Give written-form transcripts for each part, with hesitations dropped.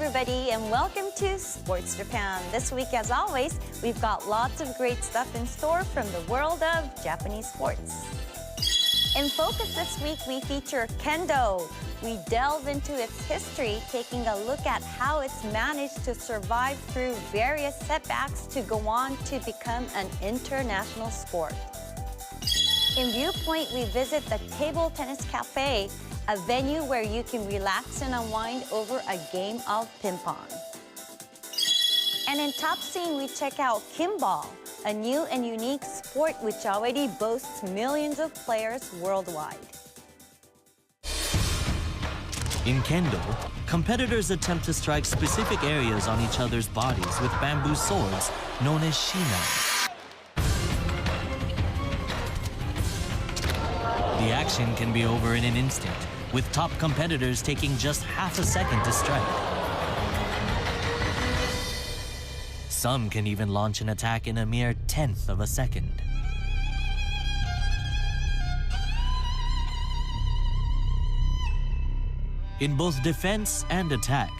everybody, and welcome to Sports Japan. This week, as always, we've got lots of great stuff in store from the world of Japanese sports. In focus this week, we feature Kendo. We delve into its history, taking a look at how it's managed to survive through various setbacks to go on to become an international sport. In Viewpoint, we visit the Table Tennis Cafe, a venue where you can relax and unwind over a game of ping pong. And in Top Scene, we check out Kimball, a new and unique sport which already boasts millions of players worldwide. In Kendo, competitors attempt to strike specific areas on each other's bodies with bamboo swords known as shinai. The action can be over in an instant, with top competitors taking just half a second to strike. Some can even launch an attack in a mere tenth of a second. In both defense and attack,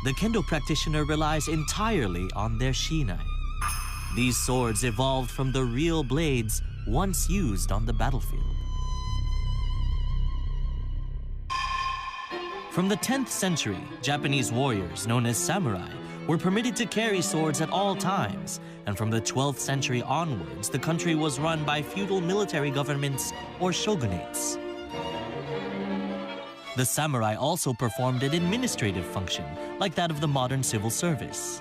the Kendo practitioner relies entirely on their shinai. These swords evolved from the real blades once used on the battlefield. From the 10th century, Japanese warriors, known as samurai, were permitted to carry swords at all times, and from the 12th century onwards, the country was run by feudal military governments or shogunates. The samurai also performed an administrative function, like that of the modern civil service.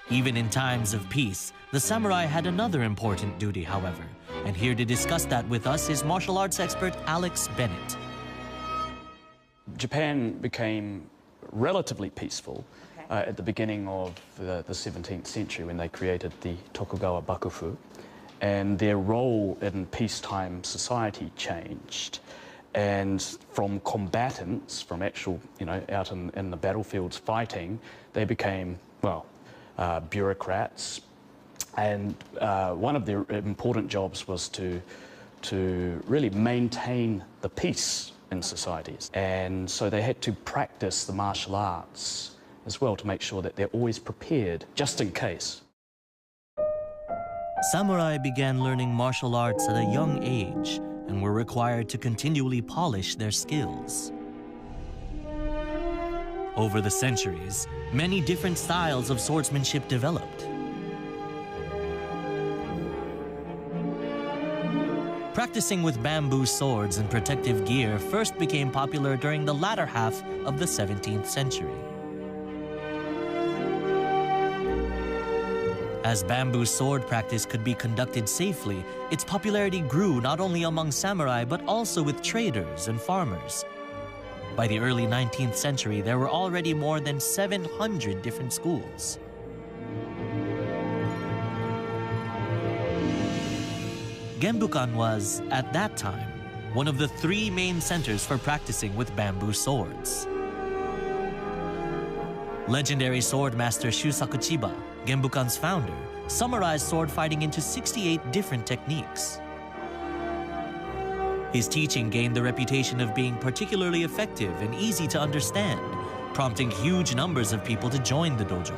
Even in times of peace, the samurai had another important duty, however. And here to discuss that with us is martial arts expert Alex Bennett. Japan became relatively peaceful at the beginning of the 17th century when they created the Tokugawa Bakufu. And their role in peacetime society changed. And from combatants, from actual, out in the battlefields fighting, they became, bureaucrats. And one of their important jobs was to really maintain the peace in societies. And so they had to practice the martial arts as well to make sure that they're always prepared, just in case. Samurai began learning martial arts at a young age and were required to continually polish their skills. Over the centuries, many different styles of swordsmanship developed. Practicing with bamboo swords and protective gear first became popular during the latter half of the 17th century. As bamboo sword practice could be conducted safely, its popularity grew not only among samurai but also with traders and farmers. By the early 19th century, there were already more than 700 different schools. Genbukan was, at that time, one of the 3 main centers for practicing with bamboo swords. Legendary swordmaster Shusaku Chiba, Genbukan's founder, summarized sword fighting into 68 different techniques. His teaching gained the reputation of being particularly effective and easy to understand, prompting huge numbers of people to join the dojo.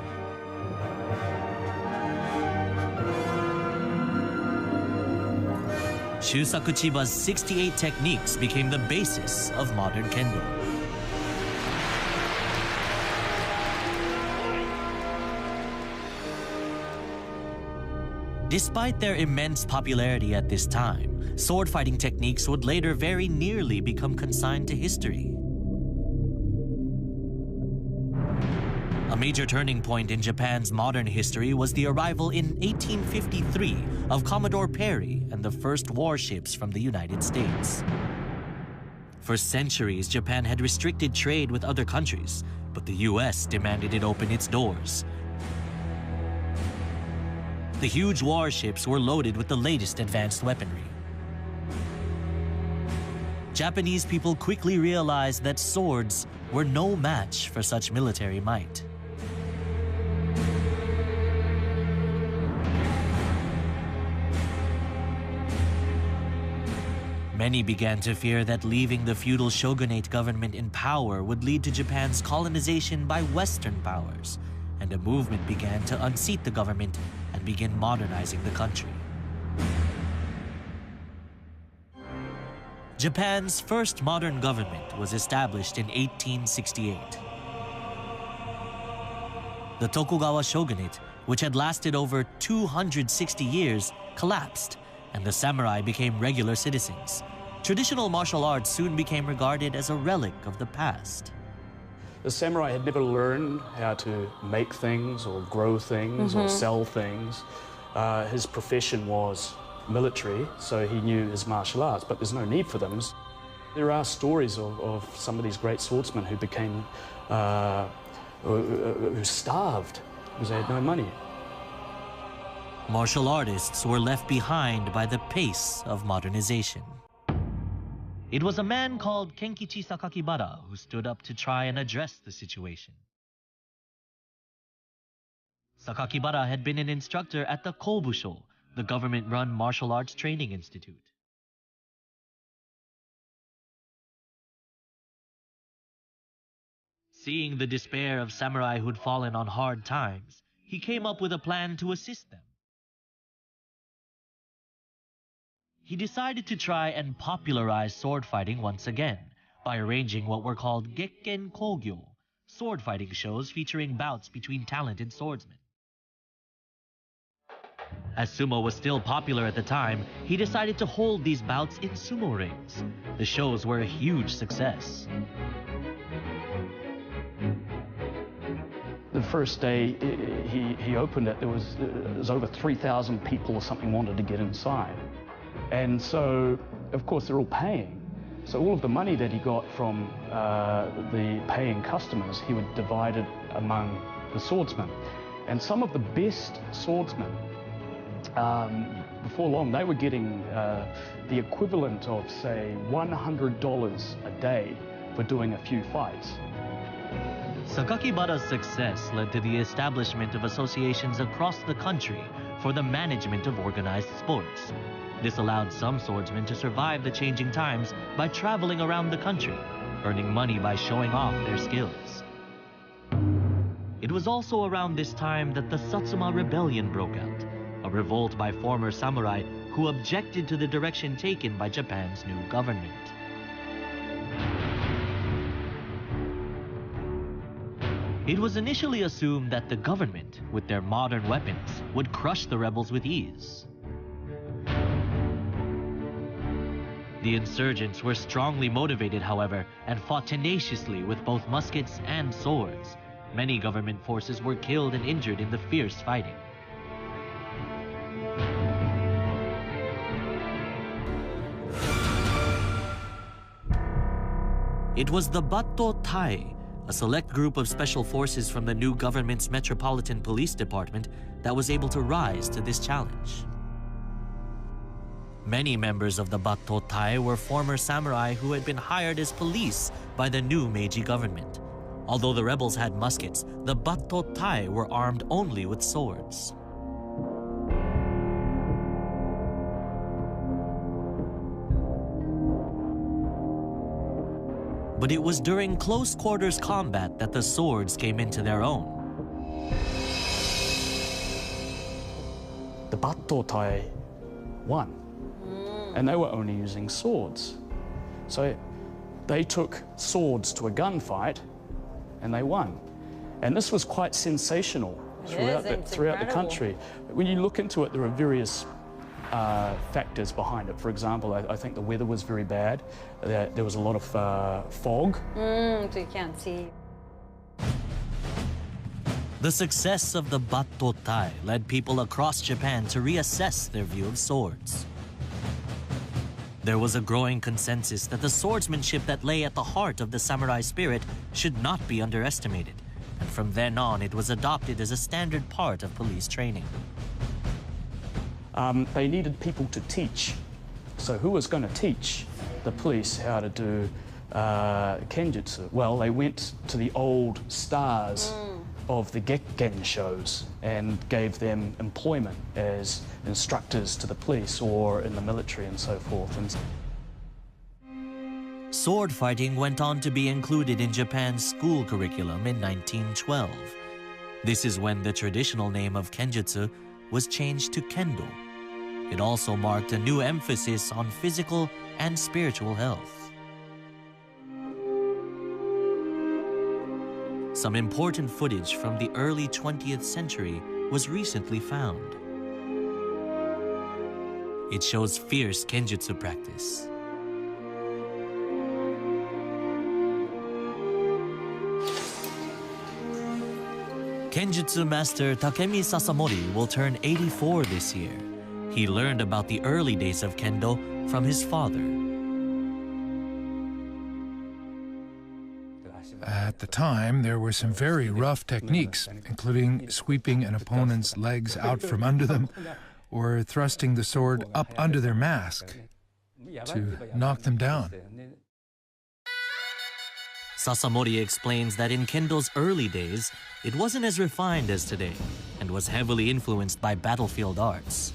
Shusaku Chiba's 68 techniques became the basis of modern Kendo. Despite their immense popularity at this time, sword fighting techniques would later very nearly become consigned to history. A major turning point in Japan's modern history was the arrival in 1853 of Commodore Perry and the first warships from the United States. For centuries, Japan had restricted trade with other countries, but the US demanded it open its doors. The huge warships were loaded with the latest advanced weaponry. Japanese people quickly realized that swords were no match for such military might. Many began to fear that leaving the feudal shogunate government in power would lead to Japan's colonization by Western powers, and a movement began to unseat the government and begin modernizing the country. Japan's first modern government was established in 1868. The Tokugawa shogunate, which had lasted over 260 years, collapsed, and the samurai became regular citizens. Traditional martial arts soon became regarded as a relic of the past. The samurai had never learned how to make things or grow things or sell things. His profession was military, so he knew his martial arts, but there's no need for them. There are stories of some of these great swordsmen who became, who starved because they had no money. Martial artists were left behind by the pace of modernization. It was a man called Kenkichi Sakakibara who stood up to try and address the situation. Sakakibara had been an instructor at the Kobusho, the government-run martial arts training institute. Seeing the despair of samurai who'd fallen on hard times, he came up with a plan to assist them. He decided to try and popularize sword fighting once again by arranging what were called Gekken Kogyo, sword fighting shows featuring bouts between talented swordsmen. As sumo was still popular at the time, he decided to hold these bouts in sumo rings. The shows were a huge success. The first day he opened it, there was over 3,000 people or something wanted to get inside. And so, of course, they're all paying. So all of the money that he got from the paying customers, he would divide it among the swordsmen. And some of the best swordsmen, before long, they were getting the equivalent of, say, $100 a day for doing a few fights. Sakakibara's success led to the establishment of associations across the country for the management of organized sports. This allowed some swordsmen to survive the changing times by traveling around the country, earning money by showing off their skills. It was also around this time that the Satsuma Rebellion broke out, a revolt by former samurai who objected to the direction taken by Japan's new government. It was initially assumed that the government, with their modern weapons, would crush the rebels with ease. The insurgents were strongly motivated, however, and fought tenaciously with both muskets and swords. Many government forces were killed and injured in the fierce fighting. It was the Batto Tai, a select group of special forces from the new government's Metropolitan Police Department, that was able to rise to this challenge. Many members of the Batto Tai were former samurai who had been hired as police by the new Meiji government. Although the rebels had muskets, the Batto Tai were armed only with swords. But it was during close quarters combat that the swords came into their own. The Batto Tai won, and they were only using swords. So they took swords to a gunfight, and they won. And this was quite sensational throughout the country. When you look into it, there are various factors behind it. For example, I think the weather was very bad. There was a lot of fog. So you can't see. The success of the Batto Tai led people across Japan to reassess their view of swords. There was a growing consensus that the swordsmanship that lay at the heart of the samurai spirit should not be underestimated, and from then on it was adopted as a standard part of police training. They needed people to teach. So who was going to teach the police how to do kenjutsu? Well, they went to the old stars of the Gekken shows and gave them employment as instructors to the police or in the military and so forth. And Sword fighting went on to be included in Japan's school curriculum in 1912. This is when the traditional name of Kenjutsu was changed to Kendo. It also marked a new emphasis on physical and spiritual health. Some important footage from the early 20th century was recently found. It shows fierce Kenjutsu practice. Kenjutsu master Takemi Sasamori will turn 84 this year. He learned about the early days of Kendo from his father. At the time, there were some very rough techniques, including sweeping an opponent's legs out from under them or thrusting the sword up under their mask to knock them down. Sasamori explains that in Kendo's early days, it wasn't as refined as today and was heavily influenced by battlefield arts.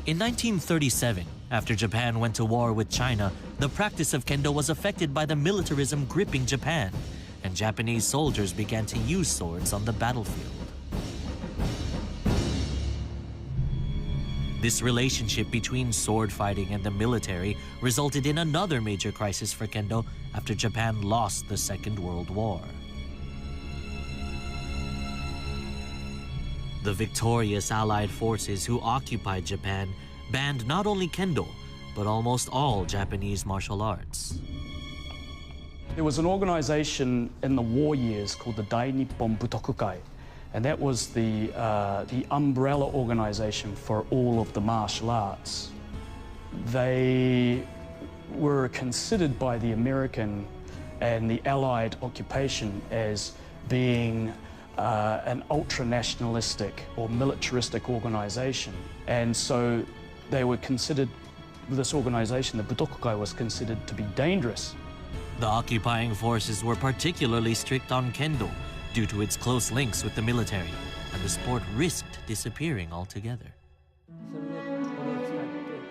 In 1937, after Japan went to war with China, the practice of Kendo was affected by the militarism gripping Japan, and Japanese soldiers began to use swords on the battlefield. This relationship between sword fighting and the military resulted in another major crisis for Kendo after Japan lost the Second World War. The victorious Allied forces who occupied Japan banned not only Kendo, but almost all Japanese martial arts. There was an organization in the war years called the Dai Nippon Butokukai, and that was the umbrella organization for all of the martial arts. They were considered by the American and the Allied occupation as being an ultra-nationalistic or militaristic organization. And so they were considered, this organization, the Butokukai, was considered to be dangerous. The occupying forces were particularly strict on Kendo due to its close links with the military, and the sport risked disappearing altogether.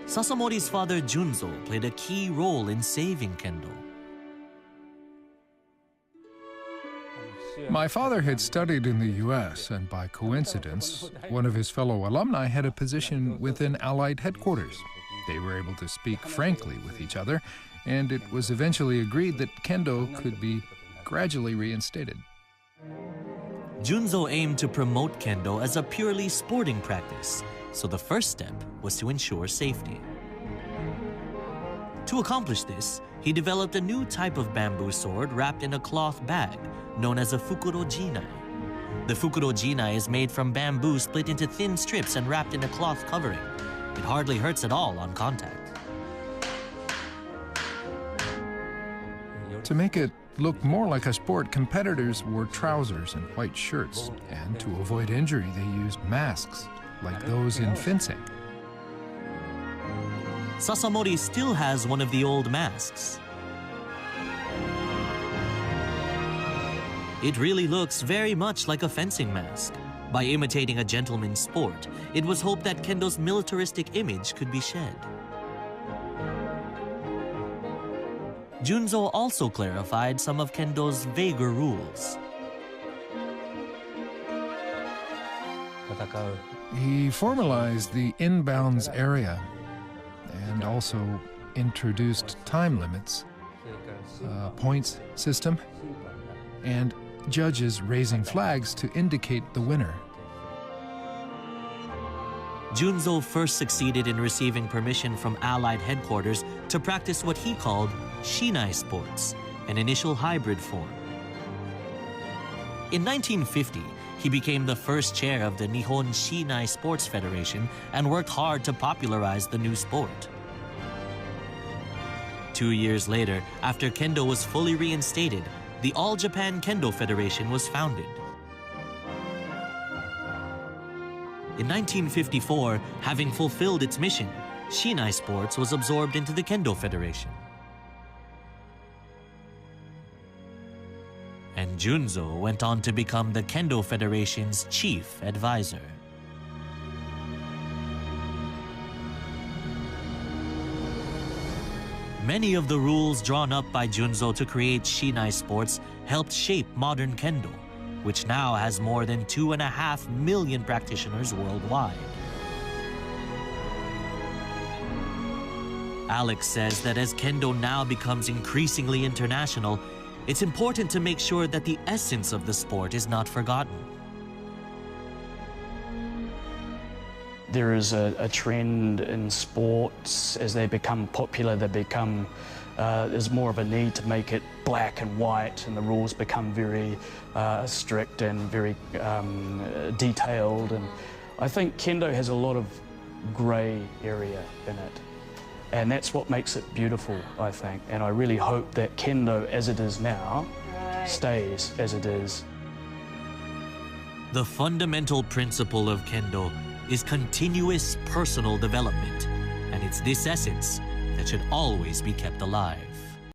Sasamori's father Junzo played a key role in saving Kendo. My father had studied in the U.S., and by coincidence, one of his fellow alumni had a position within Allied headquarters. They were able to speak frankly with each other, and it was eventually agreed that Kendo could be gradually reinstated. Junzo aimed to promote Kendo as a purely sporting practice, so the first step was to ensure safety. To accomplish this, he developed a new type of bamboo sword wrapped in a cloth bag, known as a fukuro-jinai. The fukuro-jinai is made from bamboo split into thin strips and wrapped in a cloth covering. It hardly hurts at all on contact. To make it look more like a sport, competitors wore trousers and white shirts, and to avoid injury, they used masks, like those in fencing. Sasamori still has one of the old masks. It really looks very much like a fencing mask. By imitating a gentleman's sport, it was hoped that Kendo's militaristic image could be shed. Junzo also clarified some of Kendo's vaguer rules. He formalized the inbounds area and also introduced time limits, points system, and judges raising flags to indicate the winner. Junzo first succeeded in receiving permission from Allied headquarters to practice what he called shinai sports, an initial hybrid form. In 1950, he became the first chair of the Nihon Shinai Sports Federation and worked hard to popularize the new sport. 2 years later, after Kendo was fully reinstated, the All-Japan Kendo Federation was founded. In 1954, having fulfilled its mission, Shinai Sports was absorbed into the Kendo Federation. And Junzo went on to become the Kendo Federation's chief advisor. Many of the rules drawn up by Junzo to create Shinai Sports helped shape modern Kendo, which now has more than 2.5 million practitioners worldwide. Alex says that as Kendo now becomes increasingly international, it's important to make sure that the essence of the sport is not forgotten. There is a trend in sports as they become popular, there's more of a need to make it black and white, and the rules become very strict and very detailed. And I think Kendo has a lot of grey area in it. And that's what makes it beautiful, I think. And I really hope that Kendo, as it is now, stays as it is. The fundamental principle of Kendo is continuous personal development, and it's this essence that should always be kept alive.